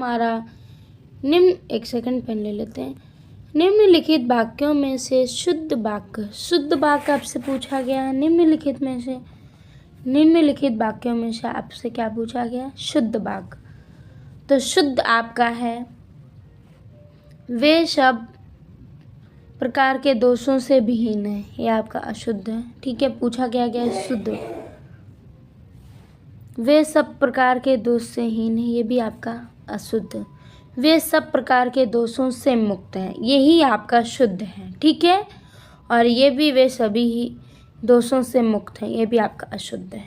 हमारा निम्न, एक सेकंड पेन ले लेते हैं। निम्नलिखित वाक्यों में से शुद्ध वाक्य आपसे पूछा गया। निम्नलिखित वाक्यों में से आपसे क्या पूछा गया? शुद्ध वाक्य। तो शुद्ध आपका है, वे सब प्रकार के दोषों से विहीन है। ये आपका अशुद्ध है। ठीक है, पूछा क्या गया है? शुद्ध। वे सब प्रकार के दोष से हीन है, ये भी आपका अशुद्ध। वे सब प्रकार के दोषों से मुक्त हैं, यही आपका शुद्ध है। ठीक है, और ये भी वे सभी ही दोषों से मुक्त हैं, ये भी आपका अशुद्ध है।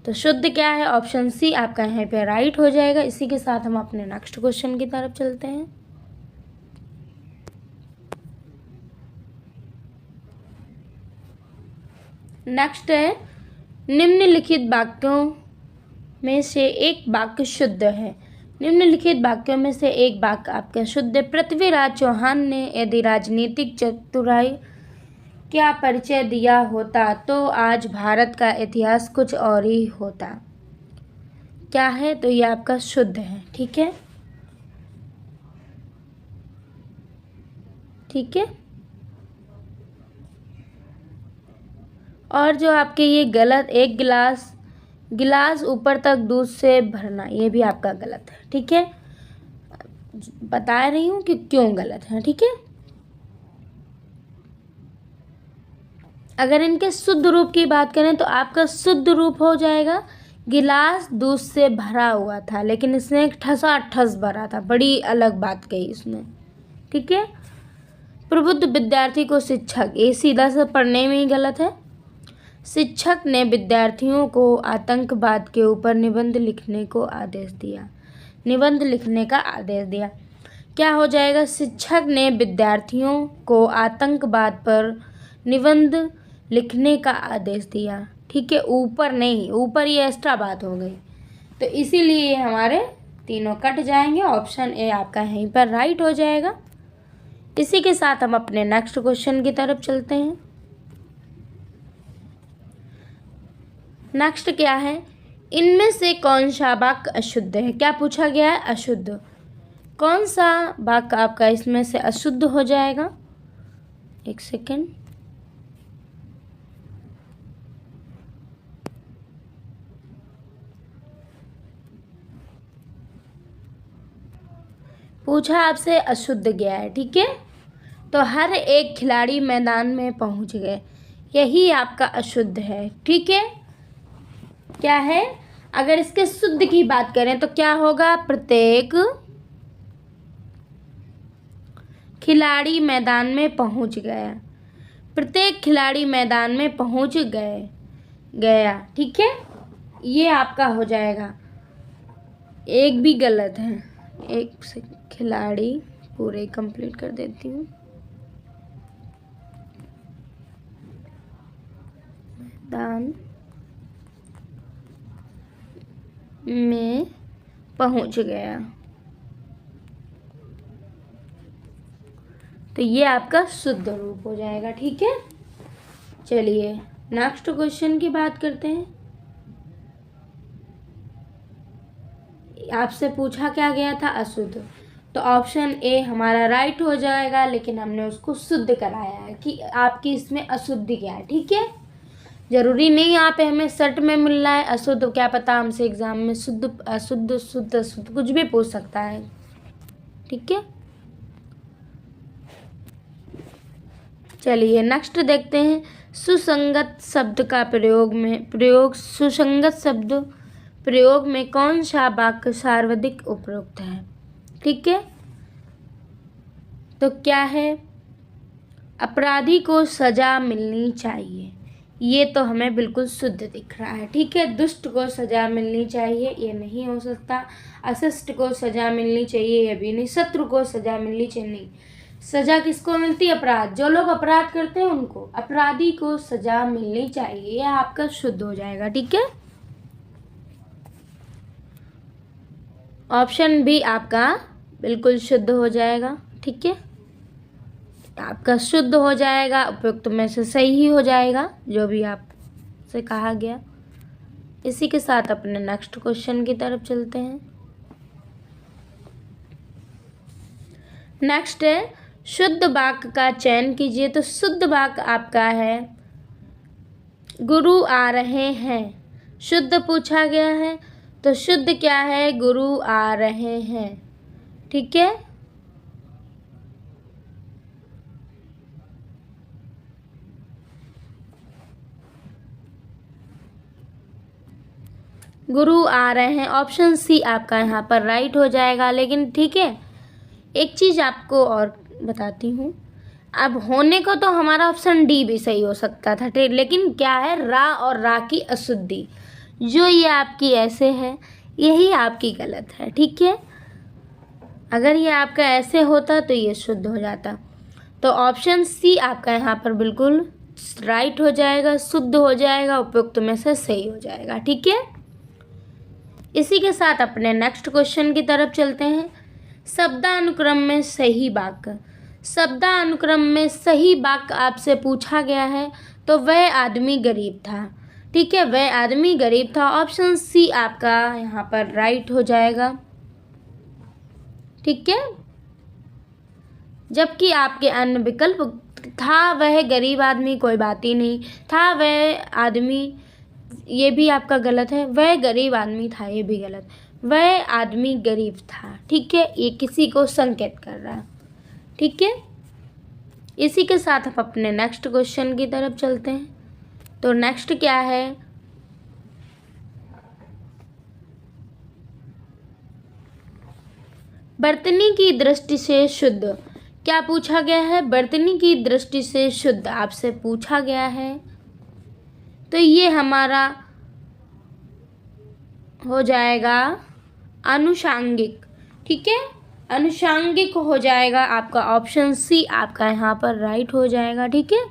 तो शुद्ध क्या है? ऑप्शन सी आपका यहाँ पे राइट हो जाएगा। इसी के साथ हम अपने नेक्स्ट क्वेश्चन की तरफ चलते हैं। नेक्स्ट है, निम्नलिखित वाक्यों में से एक वाक्य शुद्ध है। निम्नलिखित वाक्यों में से एक वाक्य आपका शुद्ध है। पृथ्वीराज चौहान ने यदि राजनीतिक चतुराई क्या परिचय दिया होता तो आज भारत का इतिहास कुछ और ही होता। क्या है? तो ये आपका शुद्ध है। ठीक है, ठीक है। और जो आपके ये गलत, एक गिलास ऊपर तक दूध से भरना, ये भी आपका गलत है। ठीक है, बता रही हूँ कि क्यों गलत है। ठीक है, अगर इनके शुद्ध रूप की बात करें तो आपका शुद्ध रूप हो जाएगा, गिलास दूध से भरा हुआ था, लेकिन इसने एक ठसाठस भरा था। बड़ी अलग बात कही इसने। ठीक है, प्रबुद्ध विद्यार्थी को शिक्षक, ये सीधा सा पढ़ने में ही गलत है। शिक्षक ने विद्यार्थियों को आतंकवाद के ऊपर निबंध लिखने का आदेश दिया। क्या हो जाएगा? शिक्षक ने विद्यार्थियों को आतंकवाद पर निबंध लिखने का आदेश दिया। ठीक है, ऊपर नहीं, ऊपर ये एक्स्ट्रा बात हो गई, तो इसीलिए हमारे तीनों कट जाएंगे। ऑप्शन ए आपका यहीं पर राइट हो जाएगा। इसी के साथ हम अपने नेक्स्ट क्वेश्चन की तरफ चलते हैं। नेक्स्ट क्या है? इनमें से कौन सा वाक्य अशुद्ध है? क्या पूछा गया है? अशुद्ध। कौन सा वाक्य आपका इसमें से अशुद्ध हो जाएगा? एक सेकेंड, पूछा आपसे, अशुद्ध गया है। ठीक है, तो हर एक खिलाड़ी मैदान में पहुंच गए, यही आपका अशुद्ध है। ठीक है, क्या है? अगर इसके शुद्ध की बात करें तो क्या होगा? प्रत्येक खिलाड़ी मैदान में पहुंच गया। प्रत्येक खिलाड़ी मैदान में पहुंच गया। ठीक है, ये आपका हो जाएगा। एक भी गलत है। एक से खिलाड़ी पूरे कंप्लीट कर देती हूँ। मैदान में पहुंच गया, तो ये आपका शुद्ध रूप हो जाएगा। ठीक है, चलिए नेक्स्ट क्वेश्चन की बात करते हैं। आपसे पूछा क्या गया था? अशुद्ध। तो ऑप्शन ए हमारा राइट हो जाएगा, लेकिन हमने उसको शुद्ध कराया है कि आपकी इसमें अशुद्धि क्या है। ठीक है, जरूरी नहीं यहाँ पे हमें सेट में मिल रहा है अशुद्ध, क्या पता हमसे एग्जाम में शुद्ध अशुद्ध शुद्ध अशुद्ध कुछ भी पूछ सकता है। ठीक है, चलिए नेक्स्ट देखते हैं। सुसंगत शब्द का सुसंगत शब्द प्रयोग में कौन सा वाक्य सर्वाधिक उपयुक्त है? ठीक है, तो क्या है? अपराधी को सजा मिलनी चाहिए, ये तो हमें बिल्कुल शुद्ध दिख रहा है। ठीक है, दुष्ट को सजा मिलनी चाहिए, ये नहीं हो सकता। अशिष्ट को सजा मिलनी चाहिए, ये भी नहीं। शत्रु को सजा मिलनी चाहिए, नहीं। सजा किसको मिलती है? अपराध, जो लोग अपराध करते हैं उनको। अपराधी को सजा मिलनी चाहिए, यह आपका शुद्ध हो जाएगा। ठीक है, ऑप्शन भी आपका बिल्कुल शुद्ध हो जाएगा। ठीक है, आपका शुद्ध हो जाएगा, उपयुक्त में से सही ही हो जाएगा जो भी आपसे कहा गया। इसी के साथ अपने नेक्स्ट क्वेश्चन की तरफ चलते हैं। नेक्स्ट है शुद्ध वाक्य का चयन कीजिए। तो शुद्ध वाक्य आपका है गुरु आ रहे हैं। शुद्ध पूछा गया है तो शुद्ध क्या है, गुरु आ रहे हैं। ठीक है, गुरु आ रहे हैं, ऑप्शन सी आपका यहाँ पर राइट हो जाएगा। लेकिन ठीक है, एक चीज़ आपको और बताती हूँ, अब होने को तो हमारा ऑप्शन डी भी सही हो सकता था, ठीक, लेकिन क्या है, रा और रा की अशुद्धि जो ये आपकी ऐसे है, यही आपकी गलत है। ठीक है, अगर ये आपका ऐसे होता तो ये शुद्ध हो जाता। तो ऑप्शन सी आपका यहाँ पर बिल्कुल राइट हो जाएगा, शुद्ध हो जाएगा, उपयुक्त में से सही हो जाएगा। ठीक है, इसी के साथ अपने नेक्स्ट क्वेश्चन की तरफ चलते हैं। शब्दानुक्रम में सही वाक्य। शब्दानुक्रम में सही वाक्य आपसे पूछा गया है तो वह आदमी गरीब था। ठीक है, वह आदमी गरीब था, ऑप्शन सी आपका यहाँ पर राइट हो जाएगा। ठीक है, जबकि आपके अन्य विकल्प था वह गरीब आदमी, कोई बात ही नहीं, था वह आदमी, ये भी आपका गलत है, वह गरीब आदमी था, ये भी गलत, वह आदमी गरीब था। ठीक है, ये किसी को संकेत कर रहा है। ठीक है, इसी के साथ हम अपने नेक्स्ट क्वेश्चन की तरफ चलते हैं। तो नेक्स्ट क्या है, बर्तनी की दृष्टि से शुद्ध। क्या पूछा गया है, बर्तनी की दृष्टि से शुद्ध आपसे पूछा गया है। तो ये हमारा हो जाएगा अनुषांगिक। ठीक है, अनुषांगिक हो जाएगा आपका, ऑप्शन सी आपका यहाँ पर राइट हो जाएगा। ठीक है,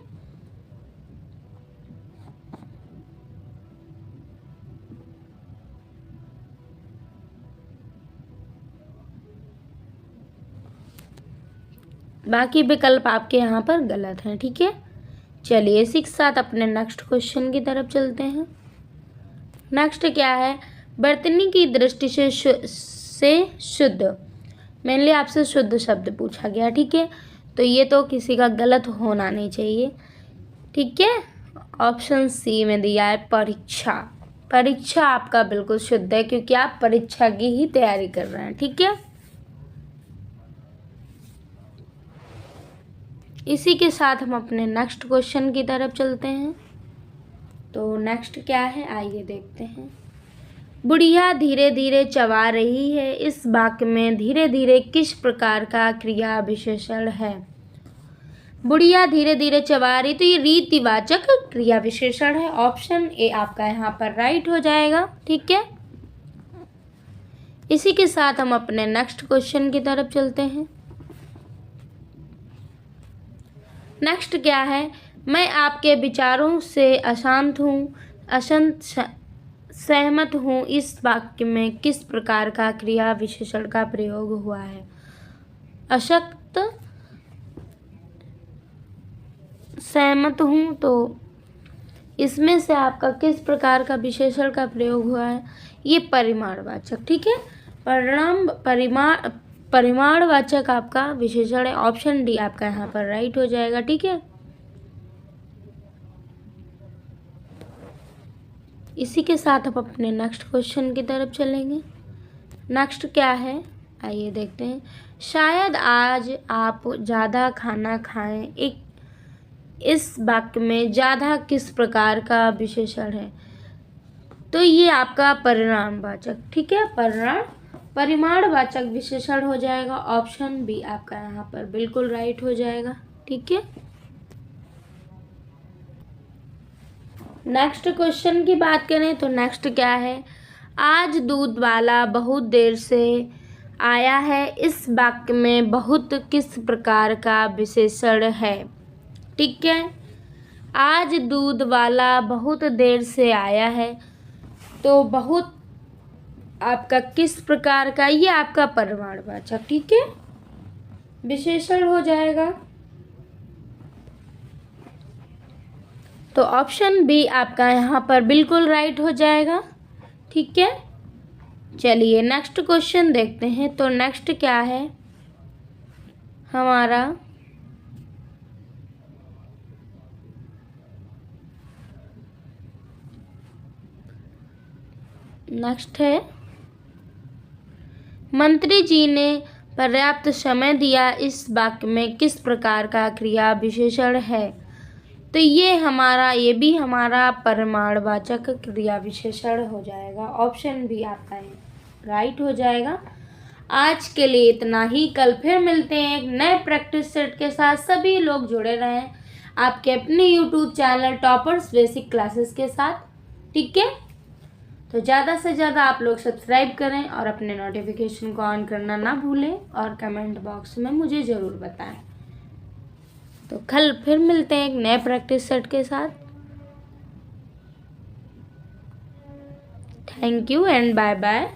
बाकी विकल्प आपके यहाँ पर गलत हैं। ठीक है, चलिए इसी के साथ अपने नेक्स्ट क्वेश्चन की तरफ चलते हैं। नेक्स्ट क्या है, बर्तनी की दृष्टि से शुद्ध, मेनली आपसे शुद्ध शब्द पूछा गया। ठीक है, तो ये तो किसी का गलत होना नहीं चाहिए। ठीक है, ऑप्शन सी में दिया है परीक्षा। परीक्षा आपका बिल्कुल शुद्ध है क्योंकि आप परीक्षा की ही तैयारी कर रहे हैं। ठीक है, इसी के साथ हम अपने नेक्स्ट क्वेश्चन की तरफ चलते हैं। तो नेक्स्ट क्या है, आइए देखते हैं। बुढ़िया धीरे धीरे चबा रही है, इस वाक्य में धीरे धीरे किस प्रकार का क्रिया विशेषण है। बुढ़िया धीरे धीरे चबा रही, तो ये रीतिवाचक क्रिया विशेषण है, ऑप्शन ए आपका यहाँ पर राइट हो जाएगा। ठीक है, इसी के साथ हम अपने नेक्स्ट क्वेश्चन की तरफ चलते हैं। नेक्स्ट क्या है, मैं आपके विचारों से सहमत हूँ, इस वाक्य में किस प्रकार का क्रिया विशेषण का प्रयोग हुआ है। अशक्त सहमत हूँ, तो इसमें से आपका किस प्रकार का विशेषण का प्रयोग हुआ है, ये परिमाणवाचक। ठीक है, परिमाणवाचक आपका विशेषण है, ऑप्शन डी आपका यहाँ पर राइट हो जाएगा। ठीक है, इसी के साथ हम अपने नेक्स्ट क्वेश्चन की तरफ चलेंगे। नेक्स्ट क्या है, आइए देखते हैं। शायद आज आप ज़्यादा खाना खाएं, इस वाक्य में ज़्यादा किस प्रकार का विशेषण है। तो ये आपका परिणामवाचक। ठीक है, परिमाणवाचक विशेषण हो जाएगा, ऑप्शन बी आपका यहाँ पर बिल्कुल राइट हो जाएगा। ठीक है, नेक्स्ट क्वेश्चन की बात करें तो नेक्स्ट क्या है, आज दूध वाला बहुत देर से आया है, इस वाक्य में बहुत किस प्रकार का विशेषण है। ठीक है, आज दूध वाला बहुत देर से आया है, तो बहुत आपका किस प्रकार का, ये आपका परिमाणवाचक। ठीक है, विशेषण हो जाएगा, तो ऑप्शन बी आपका यहाँ पर बिल्कुल राइट हो जाएगा। ठीक है, चलिए नेक्स्ट क्वेश्चन देखते हैं। तो नेक्स्ट क्या है, हमारा नेक्स्ट है, मंत्री जी ने पर्याप्त समय दिया इस वाक्य में किस प्रकार का क्रिया विशेषण है? तो ये भी हमारा परिमाणवाचक क्रिया विशेषण हो जाएगा। ऑप्शन भी आपका है राइट हो जाएगा। आज के लिए इतना ही, कल फिर मिलते हैं एक नए प्रैक्टिस सेट के साथ। सभी लोग जुड़े रहें आपके अपने YouTube channel toppers basic classes के साथ, ठीक है। तो ज़्यादा से ज़्यादा आप लोग सब्सक्राइब करें और अपने नोटिफिकेशन को ऑन करना ना भूलें और कमेंट बॉक्स में मुझे ज़रूर बताएं। तो कल फिर मिलते हैं एक नए प्रैक्टिस सेट के साथ। Thank you and bye bye.